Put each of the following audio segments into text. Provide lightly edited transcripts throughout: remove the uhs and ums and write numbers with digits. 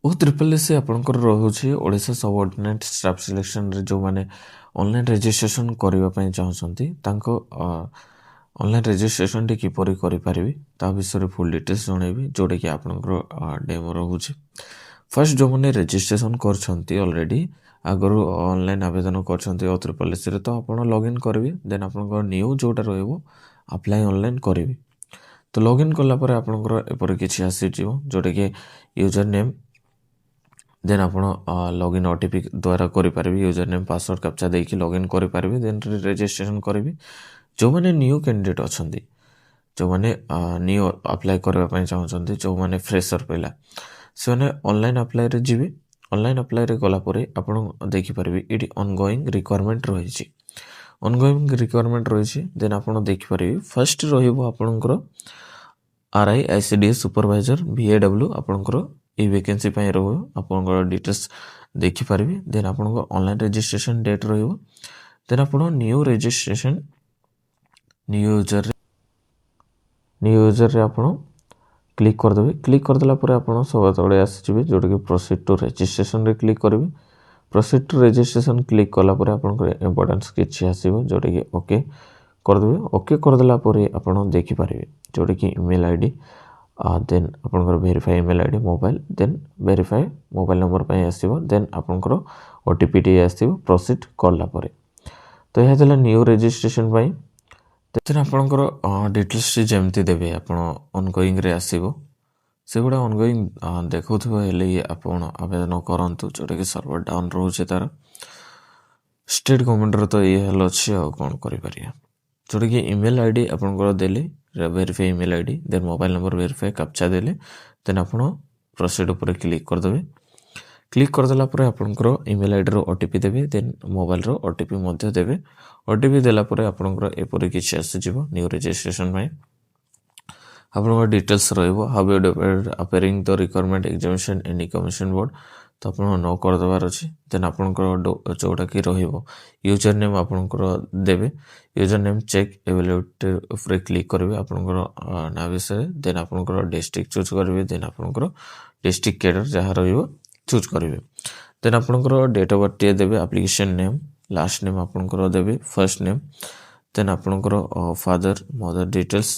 O3SC ଆପଣଙ୍କର ରହୁଛି Odisha subordinate staff ସିଲେକ୍ସନରେ ଯେଉଁମାନେ ଅନଲାଇନ୍ ରେଜିଷ୍ଟ୍ରେସନ୍ କରିବା ପାଇଁ ଚାହୁଁଛନ୍ତି ତାଙ୍କ ଅନଲାଇନ୍ ରେଜିଷ୍ଟ୍ରେସନଟି କିପରି କରିପାରିବେ ତା ବିଷୟରେ ଫୁଲ୍ ଡିଟେଲ୍ସ ଜଣାଇବି, ଯେଉଁଟାକି ଆପଣଙ୍କର ଡେମୋ ରହୁଛି। ଫାର୍ଷ୍ଟ ଯେଉଁମାନେ ରେଜିଷ୍ଟ୍ରେସନ୍ କରିଛନ୍ତି ଅଲରେଡ଼ି ଆଗରୁ ଅନଲାଇନ୍ ଆବେଦନ କରିଛନ୍ତି O3SCରେ, ତ ଆପଣ ଲଗ୍ଇନ୍ କରିବେ। ଦେନ୍ ଆପଣଙ୍କର ନ୍ୟୁ ଯେଉଁଟା ରହିବ ଆପ୍ଲାଏ ଅନଲାଇନ୍ କରିବେ। ତ ଲଗ୍ଇନ୍ କଲା ପରେ ଆପଣଙ୍କର ଏପରି କିଛି ଆସିଯିବ, ଯେଉଁଟାକି ୟୁଜର ନେମ୍, ଦେନ୍ ଆପଣ ଲଗ୍ଇନ୍ OTP ଦ୍ୱାରା କରିପାରିବେ। ୟୁଜର ନେମ୍ ପାସୱାର୍ଡ଼ କ୍ୟାପ୍ଚା ଦେଇକି ଲଗ୍ଇନ୍ କରିପାରିବେ। ଦେନ୍ ରେଜିଷ୍ଟ୍ରେସନ୍ କରିବେ। ଯେଉଁମାନେ ନ୍ୟୁ କ୍ୟାଣ୍ଡିଡେଟ୍ ଅଛନ୍ତି, ଯେଉଁମାନେ ନ୍ୟୁ ଆପ୍ଲାଏ କରିବା ପାଇଁ ଚାହୁଁଛନ୍ତି, ଯେଉଁମାନେ ଫ୍ରେସର୍ ପିଲା, ସେମାନେ ଅନଲାଇନ୍ ଆପ୍ଲାଏରେ ଯିବେ। ଅନଲାଇନ୍ ଆପ୍ଲାଏରେ ଗଲା ପରେ ଆପଣ ଦେଖିପାରିବେ ଏଇଠି ଅନଗୋଇଂ ରିକ୍ୱାରମେଣ୍ଟ ରହିଛି। ଅନଗୋଇଂ ରିକ୍ୱାରମେଣ୍ଟ ରହିଛି। ଦେନ୍ ଆପଣ ଦେଖିପାରିବେ ଫାର୍ଷ୍ଟ ରହିବ ଆପଣଙ୍କର RI ICDS ସୁପରଭାଇଜର VAW, ଆପଣଙ୍କର এই ଭେକେନ୍ସି ପାଇଁ ରହିବ। ଆପଣଙ୍କର ଡିଟେଲ୍ସ ଦେଖିପାରିବେ। ଦେନ୍ ଆପଣଙ୍କ ଅନଲାଇନ୍ ରେଜିଷ୍ଟ୍ରେସନ୍ ଡେଟ୍ ରହିବ। ଦେନ୍ ଆପଣ ନ୍ୟୁ ରେଜିଷ୍ଟ୍ରେସନ୍ ନ୍ୟୁ ୟୁଜରରେ ଆପଣ କ୍ଲିକ୍ କରିଦେବେ। କ୍ଲିକ୍ କରିଦେଲା ପରେ ଆପଣ ସବା ତଳେ ଆସିଯିବେ, ଯେଉଁଟାକି ପ୍ରୋସିଡ୍ ଟୁ ରେଜିଷ୍ଟ୍ରେସନରେ କ୍ଲିକ୍ କରିବେ। ପ୍ରୋସିଡ୍ ଟୁ ରେଜିଷ୍ଟ୍ରେସନ୍ କ୍ଲିକ୍ କଲା ପରେ ଆପଣଙ୍କର ଇମ୍ପୋର୍ଟାନ୍ସ କିଛି ଆସିବ, ଯେଉଁଟାକି ଓକେ କରିଦେବେ। ଓକେ କରିଦେଲା ପରେ ଆପଣ ଦେଖିପାରିବେ ଯେଉଁଟାକି ଇମେଲ୍ ID, ଦେନ୍ ଆପଣଙ୍କର ଭେରିଫାଏ ଇମେଲ୍ ID ମୋବାଇଲ୍, ଦେନ୍ ଭେରିଫାଏ ମୋବାଇଲ୍ ନମ୍ବର ପାଇଁ ଆସିବ। ଦେନ୍ ଆପଣଙ୍କର OTP ଆସିବ ପ୍ରୋସିଡ୍ କଲା ପରେ। ତ ଏହା ଥିଲା ନ୍ୟୁ ରେଜିଷ୍ଟ୍ରେସନ୍ ପାଇଁ। ଦେନ୍ ଆପଣଙ୍କର ଡିଟେଲ୍ସଟି ଯେମିତି ଦେବେ ଆପଣ ଅନଗୋଇଂରେ ଆସିବ, ସେଗୁଡ଼ା ଅନଗୋଇଂ ଦେଖାଉଥିବ, ହେଲେ ଆପଣ ଆବେଦନ କରନ୍ତୁ, ଯେଉଁଟାକି ସର୍ଭର ଡାଉନ୍ ରହୁଛି ତାର। ଷ୍ଟେଟ୍ ଗଭର୍ଣ୍ଣମେଣ୍ଟର ତ ଇଏ ହେଲେ ଅଛି, ଆଉ କ'ଣ କରିପାରିବା। ଯେଉଁଟାକି ଇମେଲ୍ ID ଆପଣଙ୍କର ଦେଲେ ଭେରିଫାଏ ଇମେଲ୍ ID, ଦେନ୍ ମୋବାଇଲ୍ ନମ୍ବର ଭେରିଫାଏ କ୍ୟାପ୍ଚା ଦେଲେ, ଦେନ୍ ଆପଣ ପ୍ରୋସିଡ୍ ଉପରେ କ୍ଲିକ୍ କରିଦେବେ। କ୍ଲିକ୍ କରିଦେଲା ପରେ ଆପଣଙ୍କର ଇମେଲ୍ IDର OTP ଦେବେ, ଦେନ୍ ମୋବାଇଲର OTP ମଧ୍ୟ ଦେବେ। OTP ଦେଲା ପରେ ଆପଣଙ୍କର ଏପରି କିଛି ଆସିଯିବ ନ୍ୟୁ ରେଜିଷ୍ଟ୍ରେସନ୍ ପାଇଁ। ଆପଣଙ୍କର ଡିଟେଲ୍ସ ରହିବ, how you appearing the requirement examination any commission board, ତ ଆପଣ ନ କରିଦେବାର ଅଛି। ଦେନ୍ ଆପଣଙ୍କର ଯେଉଁଟାକି ରହିବ ୟୁଜର ନେମ୍ ଆପଣଙ୍କର ଦେବେ। ୟୁଜର ନେମ୍ ଚେକ୍ ଏଭେଲେବିଲିଟି ଉପରେ କ୍ଲିକ୍ କରିବେ ଆପଣଙ୍କର ନାଁ ବିଷୟରେ। ଦେନ୍ ଆପଣଙ୍କର ଡିଷ୍ଟ୍ରିକ୍ଟ ଚୁଜ୍ କରିବେ। ଦେନ୍ ଆପଣଙ୍କର ଡିଷ୍ଟ୍ରିକ୍ଟ କେଡର ଯାହା ରହିବ ଚୁଜ୍ କରିବେ। ଦେନ୍ ଆପଣଙ୍କର ଡେଟ୍ ଅଫ୍ ବାର୍ଥଟିଏ ଦେବେ, ଆପ୍ଲିକେସନ୍ ନେମ୍, ଲାଷ୍ଟ ନେମ୍ ଆପଣଙ୍କର ଦେବେ, ଫାର୍ଷ୍ଟ ନେମ୍, ଦେନ୍ ଆପଣଙ୍କର ଫାଦର ମଦର ଡିଟେଲ୍ସ,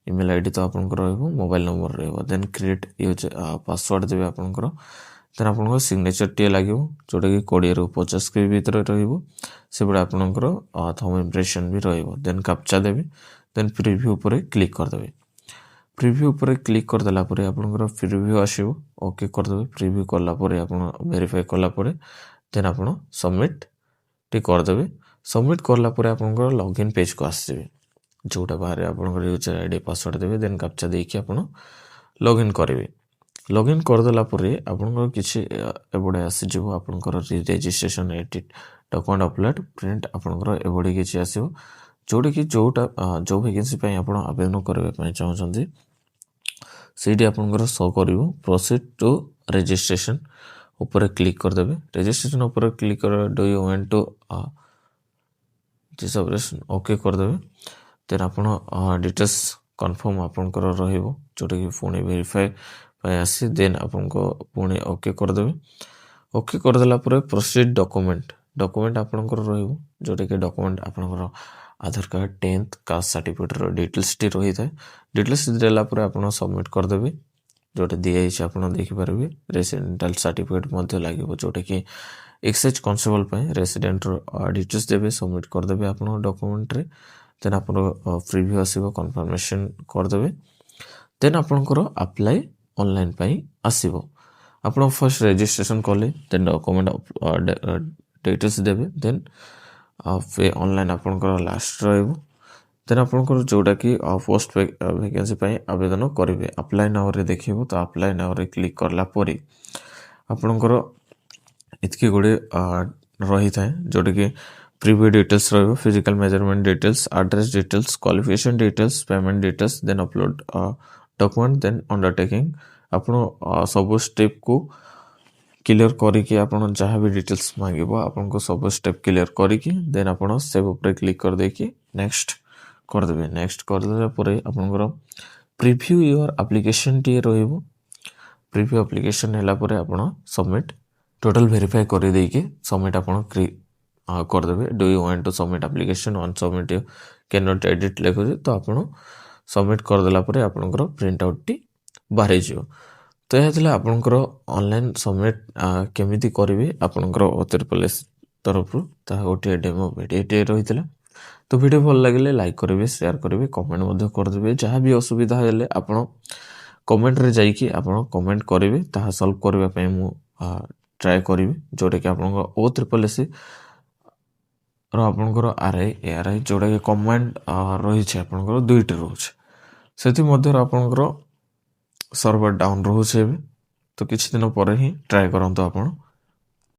ଇମେଲ୍ ID ତ ଆପଣଙ୍କର ରହିବ, ମୋବାଇଲ୍ ନମ୍ବର ରହିବ। ଦେନ୍ କ୍ରିଏଟ୍ ପାସୱାର୍ଡ଼ ଦେବେ ଆପଣଙ୍କର। ଦେନ୍ ଆପଣଙ୍କର ସିଗ୍ନେଚରଟିଏ ଲାଗିବ, ଯେଉଁଟାକି 20ରୁ 50 KB ଭିତରେ ରହିବ। ସେଭଳି ଆପଣଙ୍କର ଥମ୍ ଇମ୍ପ୍ରେସନ୍ ବି ରହିବ। ଦେନ୍ କ୍ୟାପ୍ଚା ଦେବେ। ଦେନ୍ ପ୍ରିଭ୍ୟୁ ଉପରେ କ୍ଲିକ୍ କରିଦେବେ। ପ୍ରିଭ୍ୟୁ ଉପରେ କ୍ଲିକ୍ କରିଦେଲା ପରେ ଆପଣଙ୍କର ପ୍ରିଭ୍ୟୁ ଆସିବ, ଓକେ କରିଦେବେ। ପ୍ରିଭ୍ୟୁ କଲା ପରେ ଆପଣ ଭେରିଫାଏ କଲା ପରେ ଦେନ୍ ଆପଣ ସବମିଟ୍ଟି କରିଦେବେ। ସବମିଟ୍ କଲା ପରେ ଆପଣଙ୍କର ଲଗ୍ଇନ୍ ପେଜ୍କୁ ଆସିଯିବେ, ଯେଉଁଟା ବାହାରେ ଆପଣଙ୍କର ୟୁଜର ID ପାସୱାର୍ଡ଼ ଦେବେ। ଦେନ୍ କ୍ୟାପ୍ଚା ଦେଇକି ଆପଣ ଲଗ୍ଇନ୍ କରିବେ। ଲଗ୍ଇନ୍ କରିଦେଲା ପରେ ଆପଣଙ୍କର କିଛି ଏଭଳି ଆସିଯିବ, ଆପଣଙ୍କର registration edit document upload print, ଆପଣଙ୍କର ଏଭଳି କିଛି ଆସିବ, ଯେଉଁଟାକି ଯେଉଁ ଭେକେନ୍ସି ପାଇଁ ଆପଣ ଆବେଦନ କରିବା ପାଇଁ ଚାହୁଁଛନ୍ତି ସେଇଠି ଆପଣଙ୍କର ଶୋ କରିବ। ପ୍ରୋସିଡ୍ ଟୁ ରେଜିଷ୍ଟ୍ରେସନ୍ ଉପରେ କ୍ଲିକ୍ କରିଦେବେ। ରେଜିଷ୍ଟ୍ରେସନ୍ ଉପରେ କ୍ଲିକ୍ କରି do you want to this operation okay କରିଦେବେ। ଦେନ୍ ଆପଣ ଡିଟେଲ୍ସ କନଫର୍ମ ଆପଣଙ୍କର ରହିବ, ଯେଉଁଟାକି ପୁଣି ଭେରିଫାଏ ପାଇଁ ଆସି ଦେନ୍ ଆପଣଙ୍କ ପୁଣି ଓକେ କରିଦେବେ। ଓକେ କରିଦେଲା ପରେ ପ୍ରୋସିଡ୍ ଡକୁମେଣ୍ଟ ଆପଣଙ୍କର ରହିବ, ଯେଉଁଟାକି ଡକୁମେଣ୍ଟ ଆପଣଙ୍କର ଆଧାର କାର୍ଡ଼, 10th କାଷ୍ଟ ସାର୍ଟିଫିକେଟ୍ର ଡିଟେଲ୍ସଟି ରହିଥାଏ। ଡିଟେଲ୍ସ ଦେଲା ପରେ ଆପଣ ସବମିଟ୍ କରିଦେବେ। ଯେଉଁଟା ଦିଆଯାଇଛି ଆପଣ ଦେଖିପାରିବେ। ରେସିଡେଣ୍ଟାଲ୍ ସାର୍ଟିଫିକେଟ୍ ମଧ୍ୟ ଲାଗିବ, ଯେଉଁଟାକି ଏକ୍ସାଇଜ୍ କନଷ୍ଟେବଲ୍ ପାଇଁ ରେସିଡେଣ୍ଟର ଡିଟେଲ୍ସ ଦେବେ, ସବମିଟ୍ କରିଦେବେ ଆପଣ ଡକୁମେଣ୍ଟରେ। ଦେନ୍ ଆପଣ ପ୍ରିଭ୍ୟୁ ଆସିବ, କନଫର୍ମେସନ୍ କରିଦେବେ। ଦେନ୍ ଆପଣଙ୍କର ଆପ୍ଲାଏ ଅନଲାଇନ୍ ପାଇଁ ଆସିବ। ଆପଣ ଫାର୍ଷ୍ଟ ରେଜିଷ୍ଟ୍ରେସନ୍ କଲେ, ଦେନ୍ ଡକୁମେଣ୍ଟ ଡିଟେଲ୍ସ ଦେବେ, ଦେନ୍ ଅନଲାଇନ୍ ଆପଣଙ୍କର ଲାଷ୍ଟ ରହିବ। ଦେନ୍ ଆପଣଙ୍କର ଯେଉଁଟାକି ପୋଷ୍ଟ ଭେକେନ୍ସି ପାଇଁ ଆବେଦନ କରିବେ ଆପ୍ଲାଏ ନାଓରେ ଦେଖିବ। ତ ଆପ୍ଲାଏ ନାଓରେ କ୍ଲିକ୍ କଲା ପରେ ଆପଣଙ୍କର ଏତିକି ଗୁଡ଼ିଏ ରହିଥାଏ, ଯେଉଁଟାକି ପ୍ରିଭ୍ୟୁ ଡିଟେଲ୍ସ ରହିବ, physical measurement details, address details, qualification details, payment details, then upload document, then undertaking. ଆପଣ ସବୁ ଷ୍ଟେପ୍କୁ କ୍ଲିୟର କରିକି ଆପଣ ଯାହା ବି ଡିଟେଲ୍ସ ମାଗିବ ଆପଣଙ୍କୁ ସବୁ ଷ୍ଟେପ୍ କ୍ଲିୟର କରିକି ଦେନ୍ ଆପଣ ସେଭ୍ ଉପରେ କ୍ଲିକ୍ କରିଦେଇକି ନେକ୍ସଟ କରିଦେବେ। ନେକ୍ସଟ କରିଦେଲା ପରେ ଆପଣଙ୍କର ପ୍ରିଭ୍ୟୁ ୟୁଅର୍ ଆପ୍ଲିକେସନ୍ଟିଏ ରହିବ। प्रीव्यू एप्लिकेशन है आप सबमिट टोटल वेरीफाई कर सबमिट आप करदे do you want to submit application on submit can not edit लिखुचे तो आप सबमिट करदेला आपंकर प्रिंट आउट बाहरी जाओ। तो यह आपंकर ऑनलाइन सबमिट केमिति करेंगे आपंकर O3 तरफ गोटे डेमो वीडियो रही है। तो वीडियो भल लगे लाइक करेंगे शेयर करेंगे कमेंट करदे जहाँ भी असुविधा है आप कमेंट रे जाइए आप कमेंट करेंगे ताहा सॉल्व करने मु ट्राए करी जोटा कि आप O3 आपंकर RI ARI जोटा कि कमांड रही आपंकर दुईटे रोचे से आपंकर सर्वर डाउन रोचे तो किछि दिन पर ही ट्राए करंतु आपण